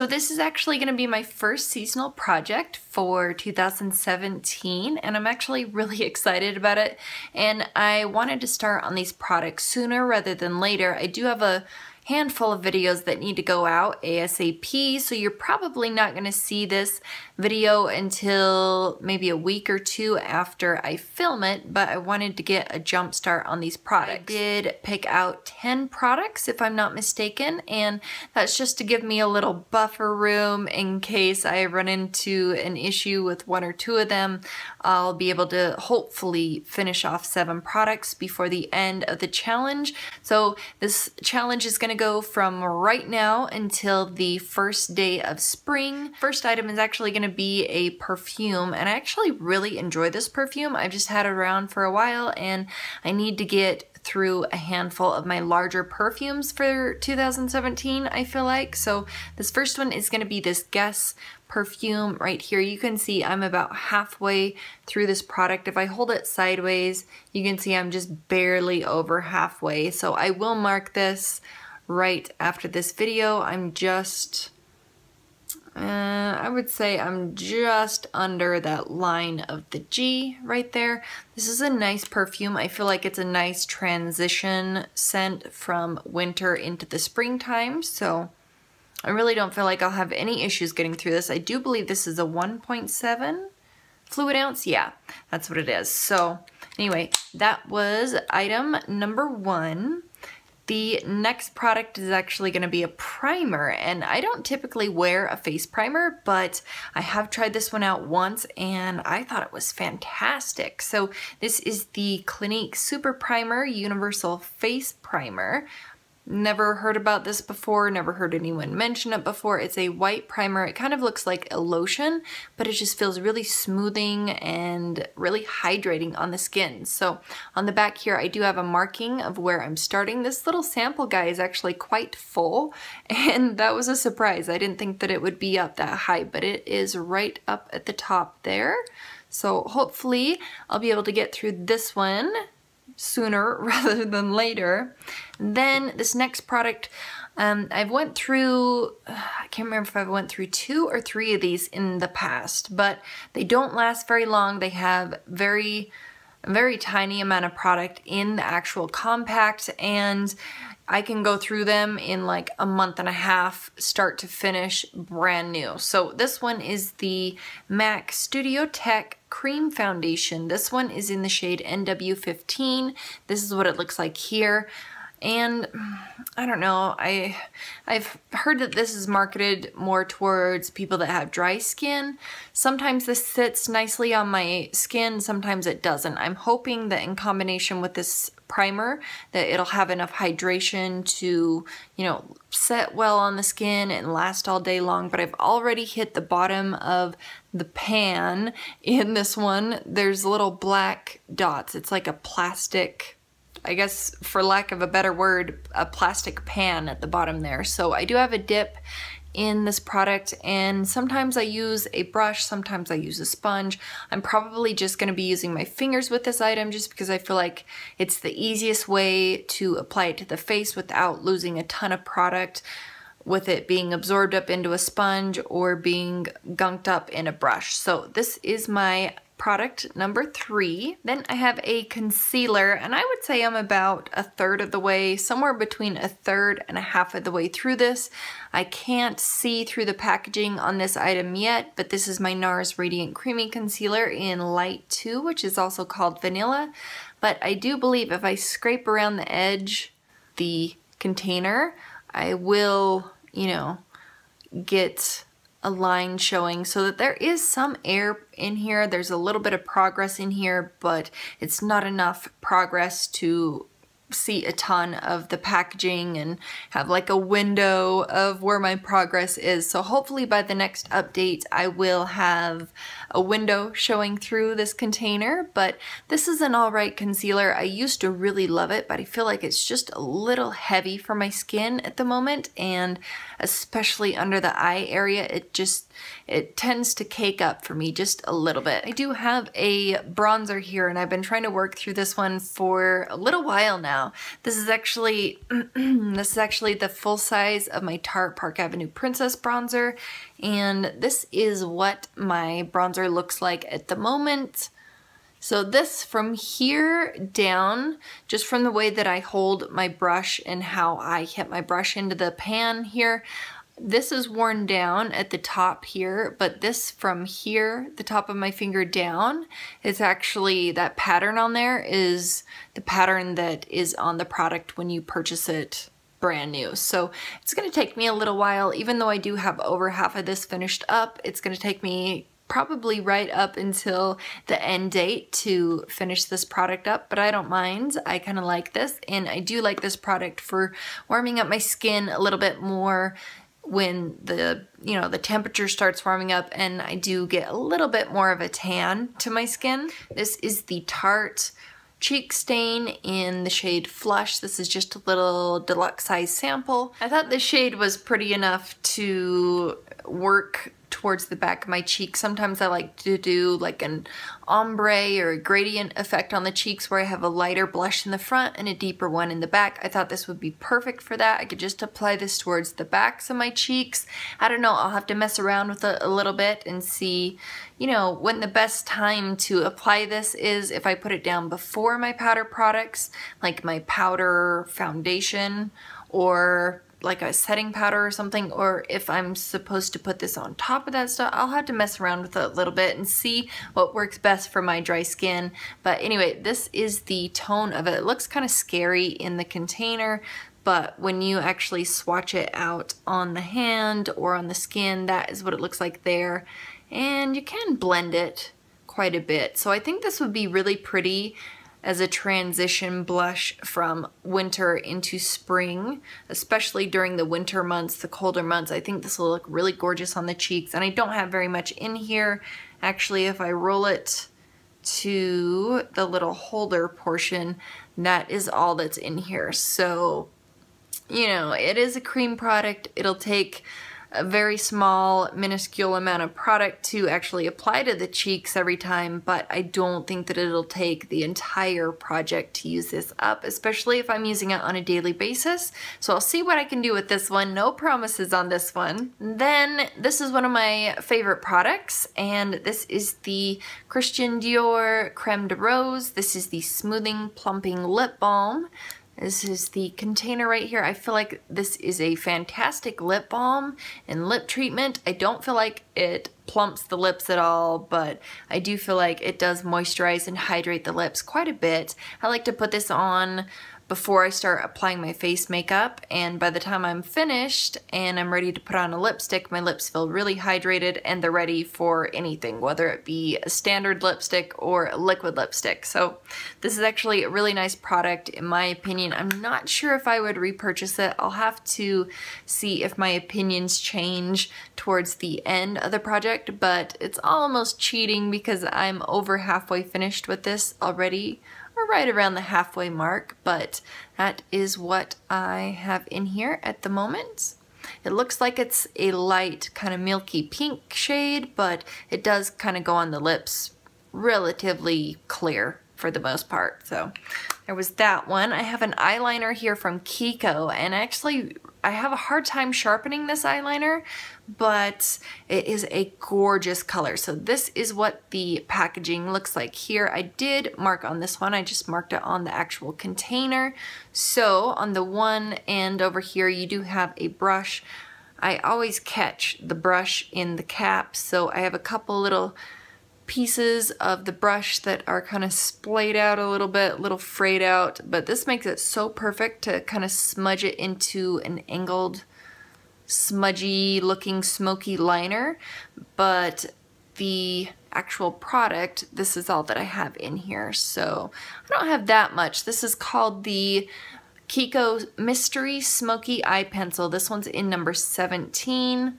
So this is actually going to be my first seasonal project for 2017, and I'm actually really excited about it. And I wanted to start on these products sooner rather than later. I do have a handful of videos that need to go out ASAP, so you're probably not going to see this video until maybe a week or two after I film it, but I wanted to get a jump start on these products. I did pick out 10 products if I'm not mistaken, and that's just to give me a little buffer room in case I run into an issue with one or two of them. I'll be able to hopefully finish off 7 products before the end of the challenge. So this challenge is going to go from right now until the first day of spring. First item is actually going to be a perfume, and I actually really enjoy this perfume. I've just had it around for a while and I need to get through a handful of my larger perfumes for 2017, I feel like. So this first one is going to be this Guess perfume right here. You can see I'm about halfway through this product. If I hold it sideways, you can see I'm just barely over halfway. So I will mark this right after this video. I'm just, I would say I'm just under that line of the G right there. This is a nice perfume. I feel like it's a nice transition scent from winter into the springtime, so I really don't feel like I'll have any issues getting through this. I do believe this is a 1.7 fluid ounce. Yeah, that's what it is. So anyway, that was item number 1. The next product is actually going to be a primer, and I don't typically wear a face primer, but I have tried this one out once and I thought it was fantastic. So this is the Clinique Super Primer Universal Face Primer. Never heard about this before, never heard anyone mention it before. It's a white primer. It kind of looks like a lotion, but it just feels really smoothing and really hydrating on the skin. So on the back here, I do have a marking of where I'm starting. This little sample guy is actually quite full, and that was a surprise. I didn't think that it would be up that high, but it is right up at the top there. So hopefully I'll be able to get through this one sooner rather than later. Then this next product, I've went through, I can't remember if I went through 2 or 3 of these in the past, but they don't last very long. They have a very tiny amount of product in the actual compact, and I can go through them in like a month and a half, start to finish, brand new. So this one is the MAC Studio Tech Cream Foundation. This one is in the shade NW15. This is what it looks like here. And I don't know, I've heard that this is marketed more towards people that have dry skin. Sometimes this sits nicely on my skin, sometimes it doesn't. I'm hoping that in combination with this primer that it'll have enough hydration to, you know, set well on the skin and last all day long. But I've already hit the bottom of the pan in this one. There's little black dots. It's like a plastic, I guess for lack of a better word, a plastic pan at the bottom there. So I do have a dip in this product, and sometimes I use a brush, sometimes I use a sponge. I'm probably just going to be using my fingers with this item just because I feel like it's the easiest way to apply it to the face without losing a ton of product, with it being absorbed up into a sponge or being gunked up in a brush. So this is my product number 3. Then I have a concealer, and I would say I'm about a third of the way, somewhere between a third and a half of the way through this. I can't see through the packaging on this item yet, but this is my NARS Radiant Creamy Concealer in Light 2, which is also called Vanilla. But I do believe if I scrape around the edge, the container, I will, you know, get a line showing so that there is some air in here. There's a little bit of progress in here, but it's not enough progress to see a ton of the packaging and have like a window of where my progress is. So hopefully by the next update I will have a window showing through this container, but this is an alright concealer. I used to really love it, but I feel like it's just a little heavy for my skin at the moment, and especially under the eye area, it tends to cake up for me just a little bit. I do have a bronzer here, and I've been trying to work through this one for a little while now. now. This is actually the full size of my Tarte Park Avenue Princess bronzer, and this is what my bronzer looks like at the moment. So this from here down, just from the way that I hold my brush and how I hit my brush into the pan here, this is worn down at the top here, but this from here, the top of my finger down, is actually, that pattern on there is the pattern that is on the product when you purchase it brand new. So it's going to take me a little while, even though I do have over half of this finished up. It's going to take me probably right up until the end date to finish this product up, but I don't mind. I kind of like this, and I do like this product for warming up my skin a little bit more when the temperature starts warming up, and I do get a little bit more of a tan to my skin. This is the Tarte Cheek Stain in the shade Flush. This is just a little deluxe size sample. I thought the shade was pretty enough to work towards the back of my cheek. Sometimes I like to do like an ombre or a gradient effect on the cheeks where I have a lighter blush in the front and a deeper one in the back. I thought this would be perfect for that. I could just apply this towards the backs of my cheeks. I don't know, I'll have to mess around with it a little bit and see, you know, when the best time to apply this is. If I put it down before my powder products, like my powder foundation or like a setting powder or something, or if I'm supposed to put this on top of that stuff. I'll have to mess around with it a little bit and see what works best for my dry skin. But anyway, this is the tone of it. It looks kind of scary in the container, but when you actually swatch it out on the hand or on the skin, that is what it looks like there. And you can blend it quite a bit. So I think this would be really pretty as a transition blush from winter into spring, especially during the winter months, the colder months. I think this will look really gorgeous on the cheeks, and I don't have very much in here. Actually, if I roll it to the little holder portion, that is all that's in here. So, you know, it is a cream product. It'll take a very small, minuscule amount of product to actually apply to the cheeks every time, but I don't think that it'll take the entire project to use this up, especially if I'm using it on a daily basis. So I'll see what I can do with this one. No promises on this one. Then this is one of my favorite products, and this is the Christian Dior Creme de Rose. This is the Smoothing Plumping Lip Balm. This is the container right here. I feel like this is a fantastic lip balm and lip treatment. I don't feel like it plumps the lips at all, but I do feel like it does moisturize and hydrate the lips quite a bit. I like to put this on before I start applying my face makeup, and by the time I'm finished and I'm ready to put on a lipstick, my lips feel really hydrated and they're ready for anything, whether it be a standard lipstick or a liquid lipstick. So this is actually a really nice product in my opinion. I'm not sure if I would repurchase it. I'll have to see if my opinions change towards the end of the project, but it's almost cheating because I'm over halfway finished with this already. We're right around the halfway mark, but that is what I have in here at the moment. It looks like it's a light kind of milky pink shade, but it does kind of go on the lips relatively clear for the most part. So there was that one. I have an eyeliner here from Kiko, and actually I have a hard time sharpening this eyeliner, but it is a gorgeous color. So this is what the packaging looks like here. I did mark on this one. I just marked it on the actual container. So on the one end over here, you do have a brush. I always catch the brush in the cap, so I have a couple little pieces of the brush that are kind of splayed out a little bit, a little frayed out, but this makes it so perfect to kind of smudge it into an angled, smudgy looking smoky liner. But the actual product, this is all that I have in here, so I don't have that much. This is called the Kiko Mystery Smoky Eye Pencil. This one's in number 17.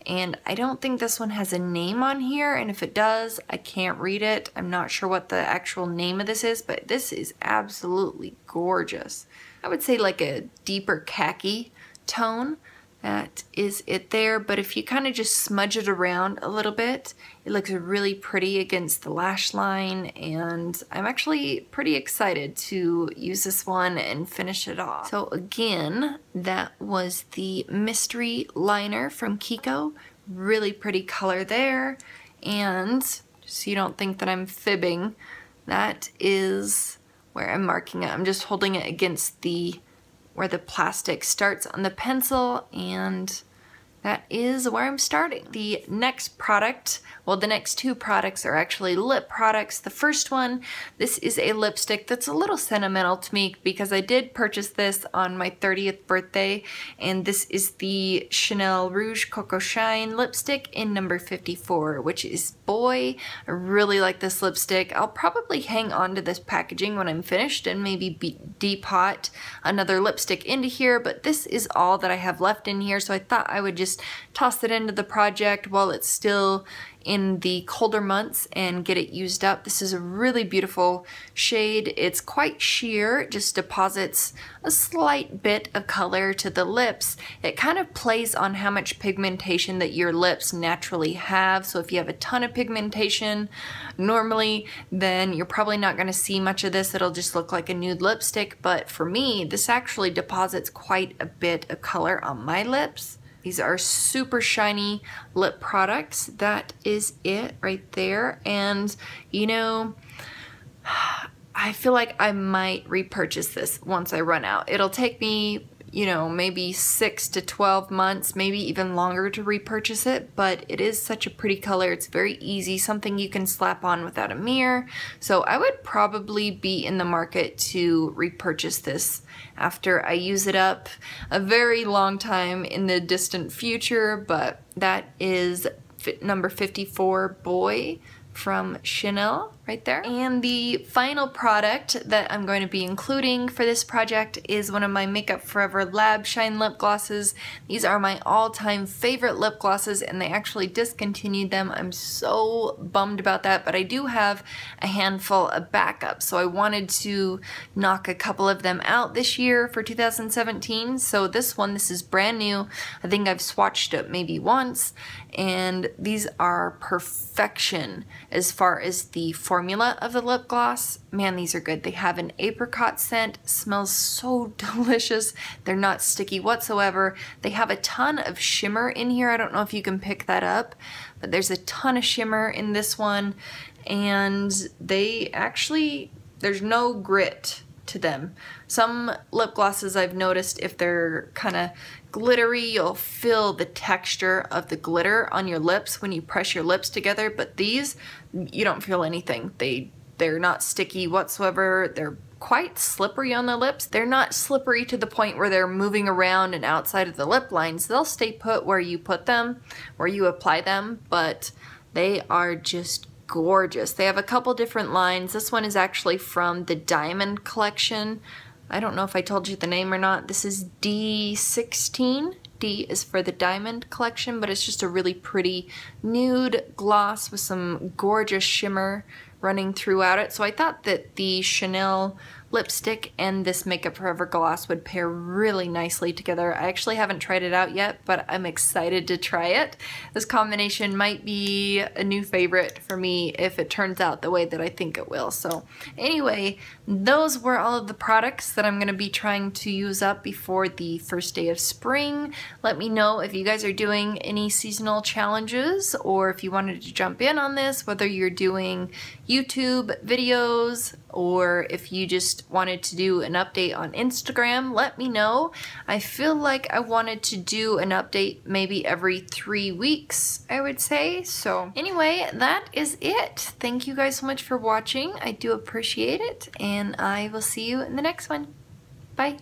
And I don't think this one has a name on here, and if it does, I can't read it. I'm not sure what the actual name of this is, but this is absolutely gorgeous. I would say like a deeper khaki tone. That is it there, but if you kind of just smudge it around a little bit, it looks really pretty against the lash line, and I'm actually pretty excited to use this one and finish it off. So again, that was the Mystery Liner from Kiko. Really pretty color there, and so you don't think that I'm fibbing, that is where I'm marking it. I'm just holding it against where the plastic starts on the pencil, and that is where I'm starting. The next product, well, the next two products are actually lip products. The first one, this is a lipstick that's a little sentimental to me because I did purchase this on my 30th birthday, and this is the Chanel Rouge Coco Shine lipstick in number 54, which is Boy. I really like this lipstick. I'll probably hang on to this packaging when I'm finished and maybe depot another lipstick into here, but this is all that I have left in here, so I thought I would just toss it into the project while it's still in the colder months and get it used up. This is a really beautiful shade. It's quite sheer, it just deposits a slight bit of color to the lips. It kind of plays on how much pigmentation that your lips naturally have. So if you have a ton of pigmentation normally, then you're probably not going to see much of this. It'll just look like a nude lipstick. But for me, this actually deposits quite a bit of color on my lips. These are super shiny lip products. That is it right there. And you know, I feel like I might repurchase this once I run out. It'll take me, you know, maybe 6 to 12 months, maybe even longer to repurchase it, but it is such a pretty color. It's very easy, something you can slap on without a mirror. So I would probably be in the market to repurchase this after I use it up a very long time in the distant future, but that is number 54, Boy, from Chanel right there. And the final product that I'm going to be including for this project is one of my Makeup Forever Lab Shine lip glosses. These are my all-time favorite lip glosses, and they actually discontinued them. I'm so bummed about that, but I do have a handful of backup, so I wanted to knock a couple of them out this year for 2017. So this one, this is brand new. I think I've swatched it maybe once, and these are perfection as far as the formula of the lip gloss. Man, these are good. They have an apricot scent, smells so delicious. They're not sticky whatsoever. They have a ton of shimmer in here. I don't know if you can pick that up, but there's a ton of shimmer in this one, and they actually, there's no grit to them. Some lip glosses I've noticed, if they're kind of glittery, you'll feel the texture of the glitter on your lips when you press your lips together, but these, you don't feel anything. They're not sticky whatsoever. They're quite slippery on the lips. They're not slippery to the point where they're moving around and outside of the lip lines. They'll stay put where you put them, where you apply them, but they are just gorgeous. They have a couple different lines. This one is actually from the Diamond collection. I don't know if I told you the name or not. This is D16. D is for the Diamond collection, but it's just a really pretty nude gloss with some gorgeous shimmer running throughout it. So I thought that the Chanel lipstick and this Makeup Forever gloss would pair really nicely together. I actually haven't tried it out yet, but I'm excited to try it. This combination might be a new favorite for me if it turns out the way that I think it will. So anyway, those were all of the products that I'm going to be trying to use up before the first day of spring. Let me know if you guys are doing any seasonal challenges, or if you wanted to jump in on this, whether you're doing YouTube videos or if you just wanted to do an update on Instagram. Let me know. I feel like I wanted to do an update maybe every 3 weeks, I would say. So anyway, that is it. Thank you guys so much for watching. I do appreciate it, and I will see you in the next one. Bye.